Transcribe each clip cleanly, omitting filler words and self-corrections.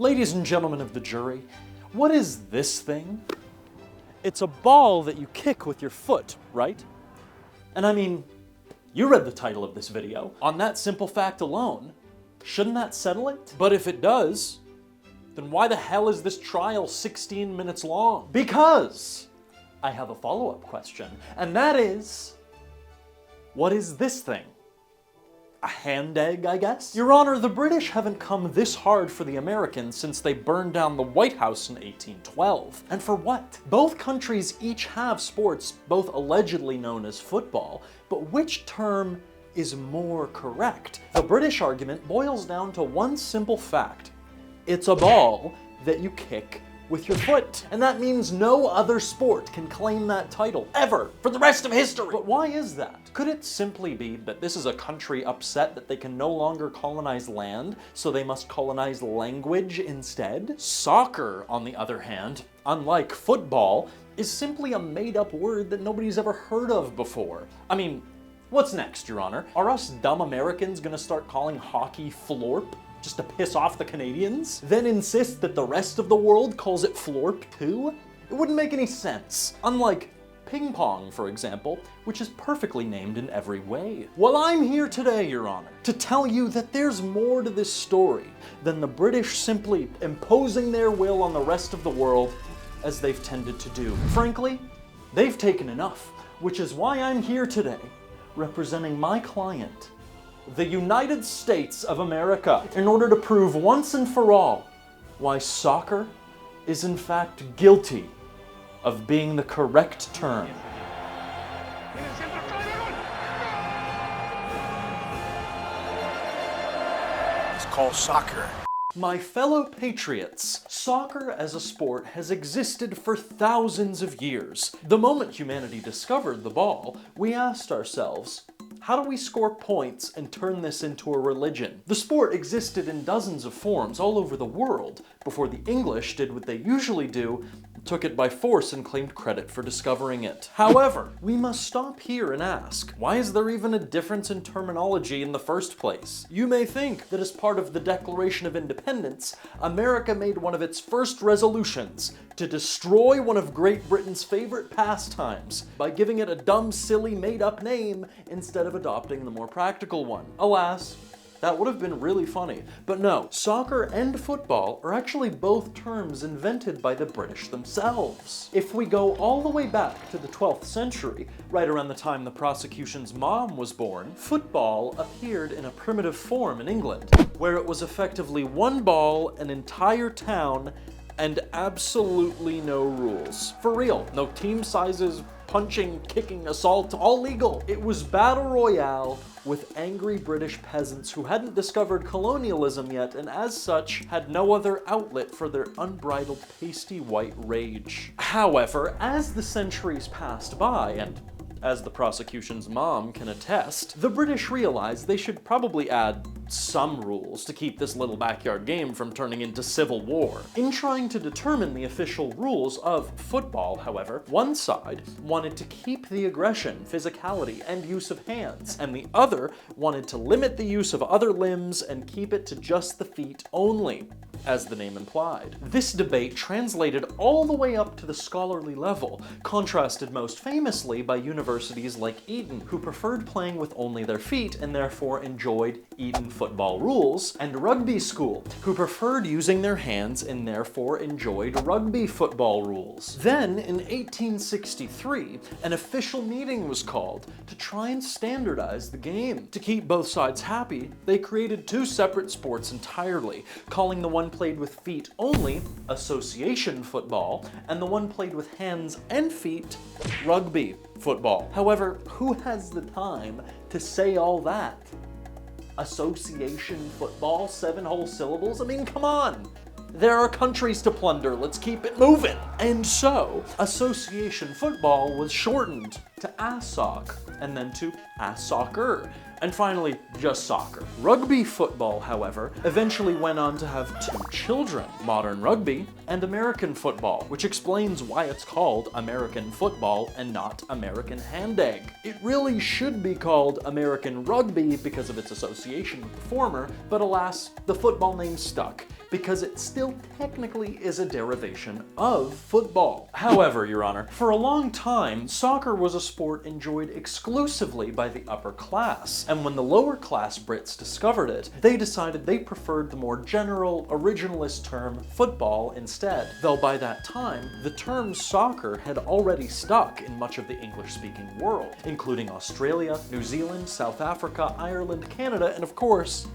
Ladies and gentlemen of the jury, what is this thing? It's a ball that you kick with your foot, right? And I mean, you read the title of this video. On that simple fact alone, shouldn't that settle it? But if it does, then why the hell is this trial 16 minutes long? Because I have a follow-up question, and that is, what is this thing? A hand egg, I guess? Your Honor, the British haven't come this hard for the Americans since they burned down the White House in 1812. And for what? Both countries each have sports, both allegedly known as football, but which term is more correct? The British argument boils down to one simple fact. It's a ball that you kick with your foot. And that means no other sport can claim that title, ever, for the rest of history. But why is that? Could it simply be that this is a country upset that they can no longer colonize land, so they must colonize language instead? Soccer, on the other hand, unlike football, is simply a made-up word that nobody's ever heard of before. I mean, what's next, Your Honor? Are us dumb Americans gonna start calling hockey florp? Just to piss off the Canadians? Then insist that the rest of the world calls it florp too? It wouldn't make any sense. Unlike ping pong, for example, which is perfectly named in every way. Well, I'm here today, Your Honor, to tell you that there's more to this story than the British simply imposing their will on the rest of the world as they've tended to do. Frankly, they've taken enough, which is why I'm here today, representing my client, the United States of America, in order to prove once and for all why soccer is in fact guilty of being the correct term. It's called soccer. My fellow patriots, soccer as a sport has existed for thousands of years. The moment humanity discovered the ball, we asked ourselves, how do we score points and turn this into a religion? The sport existed in dozens of forms all over the world before the English did what they usually do, took it by force and claimed credit for discovering it. However, we must stop here and ask, why is there even a difference in terminology in the first place? You may think that as part of the Declaration of Independence, America made one of its first resolutions to destroy one of Great Britain's favorite pastimes by giving it a dumb, silly, made-up name instead of adopting the more practical one. Alas, that would have been really funny. But no, soccer and football are actually both terms invented by the British themselves. If we go all the way back to the 12th century, right around the time the prosecution's mom was born, football appeared in a primitive form in England, where it was effectively one ball, an entire town, and absolutely no rules. For real, no team sizes, punching, kicking, assault, all legal. It was battle royale with angry British peasants who hadn't discovered colonialism yet and as such had no other outlet for their unbridled pasty white rage. However, as the centuries passed by, and as the prosecution's mom can attest, the British realized they should probably add some rules to keep this little backyard game from turning into civil war. In trying to determine the official rules of football, however, one side wanted to keep the aggression, physicality, and use of hands, and the other wanted to limit the use of other limbs and keep it to just the feet only, as the name implied. This debate translated all the way up to the scholarly level, contrasted most famously by universities like Eton, who preferred playing with only their feet and therefore enjoyed Eton football rules, and Rugby School, who preferred using their hands and therefore enjoyed rugby football rules. Then, in 1863, an official meeting was called to try and standardize the game. To keep both sides happy, they created two separate sports entirely, calling the one played with feet only association football, and the one played with hands and feet rugby football. However, who has the time to say all that? Association football, 7 whole syllables? I mean, come on! There are countries to plunder, let's keep it moving! And so, association football was shortened to ASSOC, and then to ASSOCCER, and finally, just soccer. Rugby football, however, eventually went on to have 2 children, modern rugby and American football, which explains why it's called American football and not American hand egg. It really should be called American rugby because of its association with the former, but alas, the football name stuck, because it still technically is a derivation of football. However, Your Honor, for a long time, soccer was a sport enjoyed exclusively by the upper class, and when the lower class Brits discovered it, they decided they preferred the more general, originalist term football instead. Though by that time, the term soccer had already stuck in much of the English-speaking world, including Australia, New Zealand, South Africa, Ireland, Canada, and of course,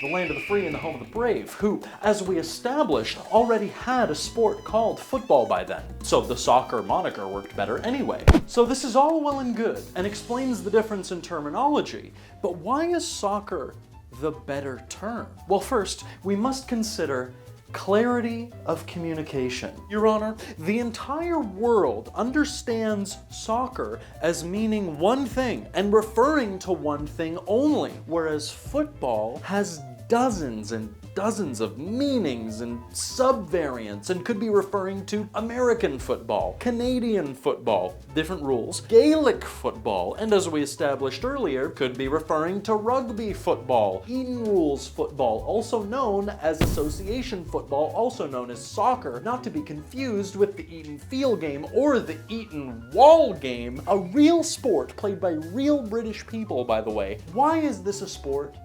the land of the free and the home of the brave, who, as we established, already had a sport called football by then. So the soccer moniker worked better anyway. So this is all well and good, and explains the difference in terminology, but why is soccer the better term? Well, first, we must consider clarity of communication. Your Honor, the entire world understands soccer as meaning one thing and referring to one thing only, whereas football has dozens and dozens of meanings and sub-variants and could be referring to American football, Canadian football, different rules, Gaelic football, and as we established earlier, could be referring to rugby football, Eton rules football, also known as association football, also known as soccer, not to be confused with the Eton field game or the Eton wall game, a real sport played by real British people, by the way. Why is this a sport?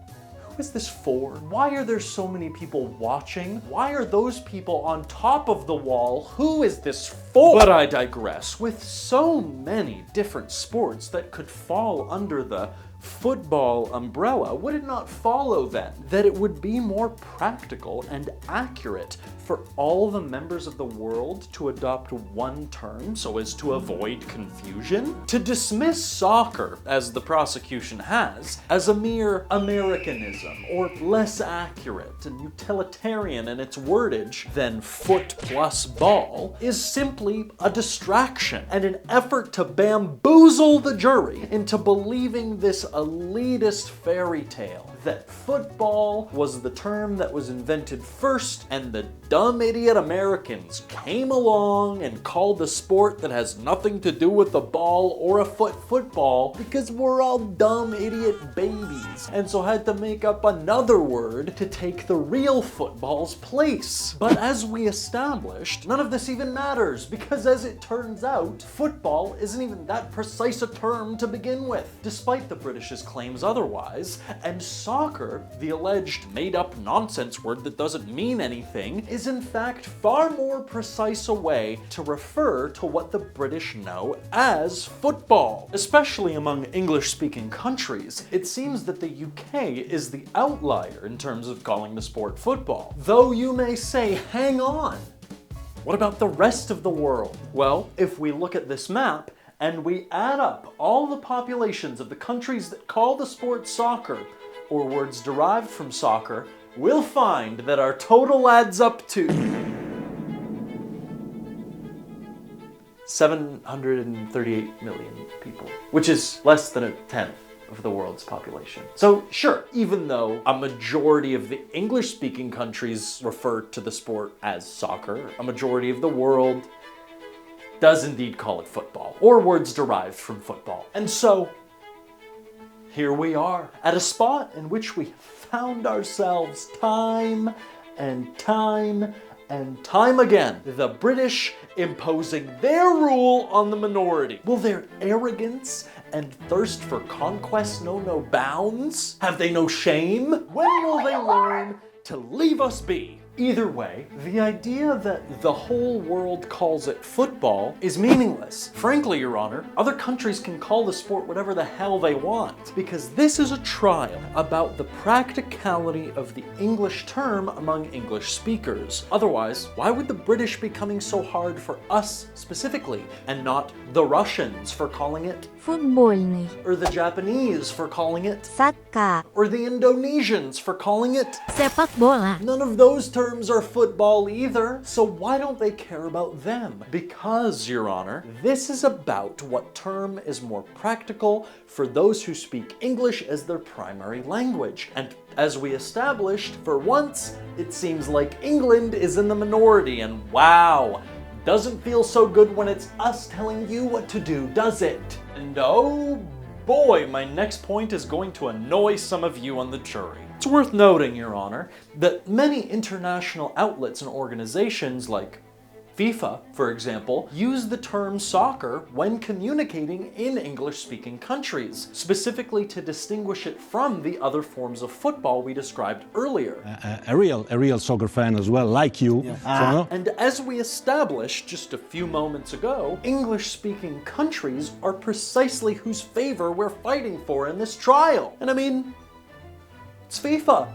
Who is this for? Why are there so many people watching? Why are those people on top of the wall? Who is this for? But I digress. With so many different sports that could fall under the football umbrella, would it not follow then that it would be more practical and accurate for all the members of the world to adopt one term so as to avoid confusion? To dismiss soccer, as the prosecution has, as a mere Americanism or less accurate and utilitarian in its wordage than foot plus ball is simply a distraction and an effort to bamboozle the jury into believing this elitist fairy tale that football was the term that was invented first and the dumb idiot Americans came along and called the sport that has nothing to do with the ball or a football because we're all dumb idiot babies and so had to make up another word to take the real football's place. But as we established, none of this even matters because as it turns out, football isn't even that precise a term to begin with, despite the British's claims otherwise, and soccer, the alleged made-up nonsense word that doesn't mean anything, is in fact far more precise a way to refer to what the British know as football. Especially among English-speaking countries, it seems that the UK is the outlier in terms of calling the sport football. Though you may say, hang on, what about the rest of the world? Well, if we look at this map, and we add up all the populations of the countries that call the sport soccer, or words derived from soccer, we'll find that our total adds up to 738 million people, which is less than a tenth of the world's population. So sure, even though a majority of the English-speaking countries refer to the sport as soccer, a majority of the world does indeed call it football, or words derived from football. And so, here we are, at a spot in which we found ourselves time and time and time again. The British imposing their rule on the minority. Will their arrogance and thirst for conquest know no bounds? Have they no shame? When will they learn to leave us be? Either way, the idea that the whole world calls it football is meaningless. Frankly, Your Honor, other countries can call the sport whatever the hell they want, because this is a trial about the practicality of the English term among English speakers. Otherwise, why would the British be coming so hard for us specifically, and not the Russians for calling it football ni, or the Japanese for calling it soccer, or the Indonesians for calling it sepak bola? None of those terms are football either, so why don't they care about them? Because, Your Honor, this is about what term is more practical for those who speak English as their primary language. And as we established, for once, it seems like England is in the minority, and wow, doesn't feel so good when it's us telling you what to do, does it? And oh boy, my next point is going to annoy some of you on the jury. It's worth noting, Your Honor, that many international outlets and organizations like FIFA, for example, use the term soccer when communicating in English-speaking countries, specifically to distinguish it from the other forms of football we described earlier. A real soccer fan as well, like you. Yeah. And as we established just a few moments ago, English-speaking countries are precisely whose favor we're fighting for in this trial. And I mean, it's FIFA.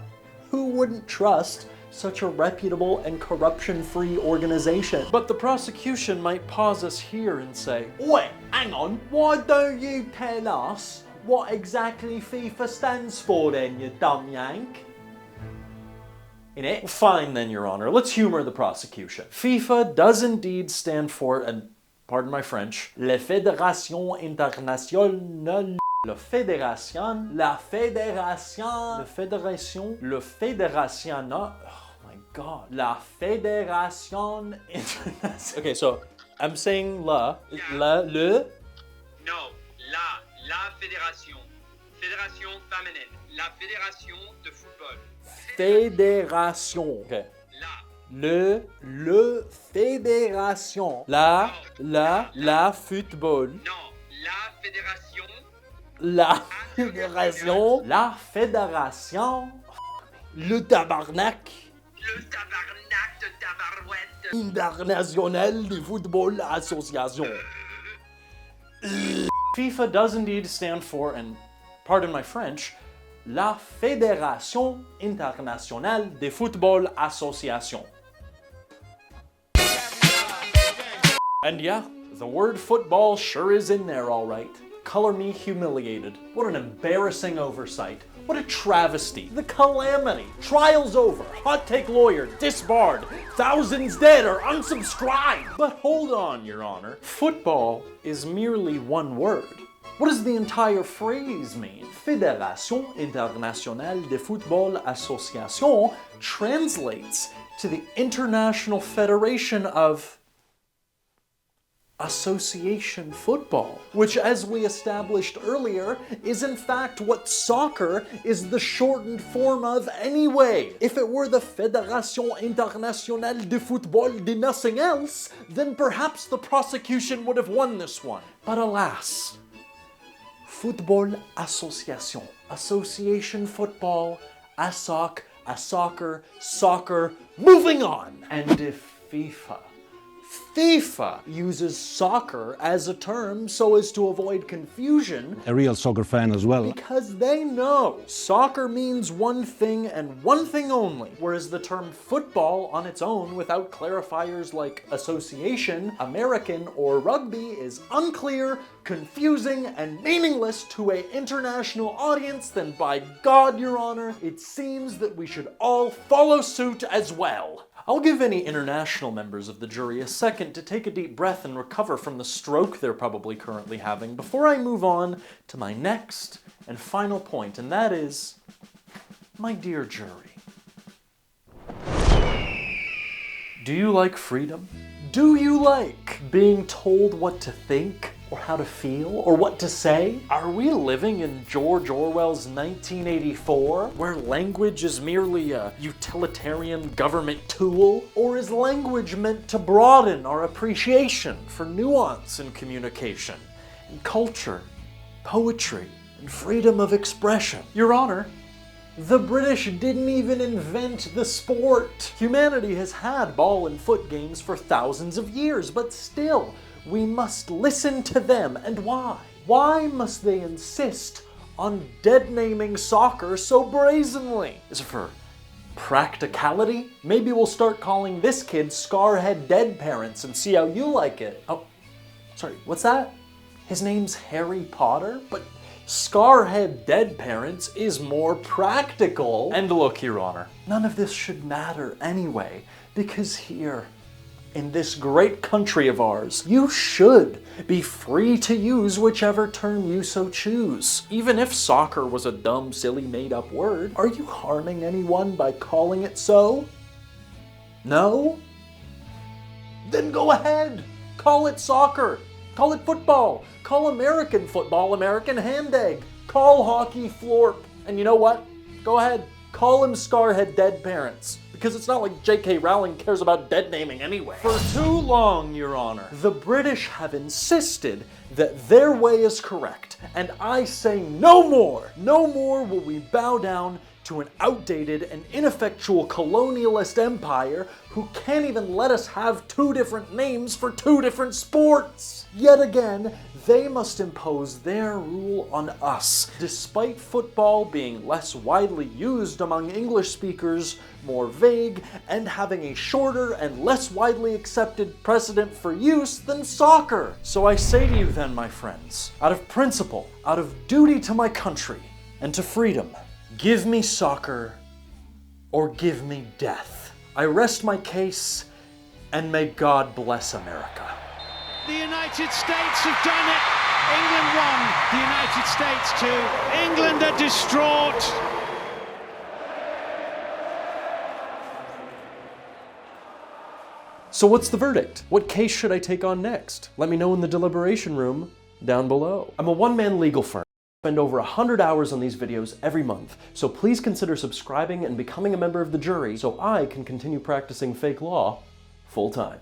Who wouldn't trust such a reputable and corruption-free organization? But the prosecution might pause us here and say, wait, hang on, why don't you tell us what exactly FIFA stands for then, you dumb yank? Fine then, Your Honor, let's humor the prosecution. FIFA does indeed stand for, and pardon my French, La Fédération Internationale. La Fédération, la Fédération Internationale. Okay, so I'm saying le. No, la fédération. Fédération féminine. La fédération de football. Fédération. Okay. Le fédération. La football. Non, la fédération. La fédération. La fédération. Le tabarnak. Le tabarnak de tabarouette. International de Football Association. FIFA does indeed stand for, and pardon my French, La Fédération Internationale de Football Association. And yeah, the word football sure is in there all right. Color me humiliated. What an embarrassing oversight. What a travesty. The calamity. Trial's over. Hot take lawyer disbarred. Thousands dead or unsubscribed. But hold on, Your Honor. Football is merely one word. What does the entire phrase mean? Fédération Internationale de Football Association translates to the International Federation of Association Football, which, as we established earlier, is in fact what soccer is the shortened form of anyway. If it were the Fédération Internationale de Football de nothing else, then perhaps the prosecution would have won this one. But alas, Football Association, Association Football, ASOC, a soccer, moving on. And if FIFA uses soccer as a term so as to avoid confusion. A real soccer fan as well. Because they know soccer means one thing and one thing only, whereas the term football on its own without clarifiers like association, American, or rugby is unclear, confusing, and meaningless to an international audience, then by God, Your Honor, it seems that we should all follow suit as well. I'll give any international members of the jury a second to take a deep breath and recover from the stroke they're probably currently having before I move on to my next and final point, and that is, my dear jury, do you like freedom? Do you like being told what to think, or how to feel, or what to say? Are we living in George Orwell's 1984, where language is merely a utilitarian government tool? Or is language meant to broaden our appreciation for nuance in communication, and culture, poetry, and freedom of expression? Your Honor, the British didn't even invent the sport. Humanity has had ball and foot games for thousands of years, but still, we must listen to them. And why? Why must they insist on dead-naming soccer so brazenly? Is it for practicality? Maybe we'll start calling this kid Scarhead Dead Parents and see how you like it. Oh, sorry, what's that? His name's Harry Potter? But Scarhead Dead Parents is more practical. And look, Your Honor, none of this should matter anyway, because here, in this great country of ours, you should be free to use whichever term you so choose. Even if soccer was a dumb, silly, made-up word, are you harming anyone by calling it so? No? Then go ahead! Call it soccer! Call it football! Call American football American hand egg! Call hockey florp! And you know what? Go ahead. Call him Scarhead Dead Parents, because it's not like J.K. Rowling cares about dead naming anyway. For too long, Your Honor, the British have insisted that their way is correct, and I say no more. No more will we bow down to an outdated and ineffectual colonialist empire who can't even let us have two different names for two different sports. Yet again, they must impose their rule on us, despite football being less widely used among English speakers, more vague, and having a shorter and less widely accepted precedent for use than soccer. So I say to you then, my friends, out of principle, out of duty to my country, and to freedom, give me soccer or give me death. I rest my case, and may God bless America. The United States have done it. England won. The United States too. England are distraught. So what's the verdict? What case should I take on next? Let me know in the deliberation room down below. I'm a one-man legal firm. I spend over 100 hours on these videos every month, so please consider subscribing and becoming a member of the jury so I can continue practicing fake law full-time.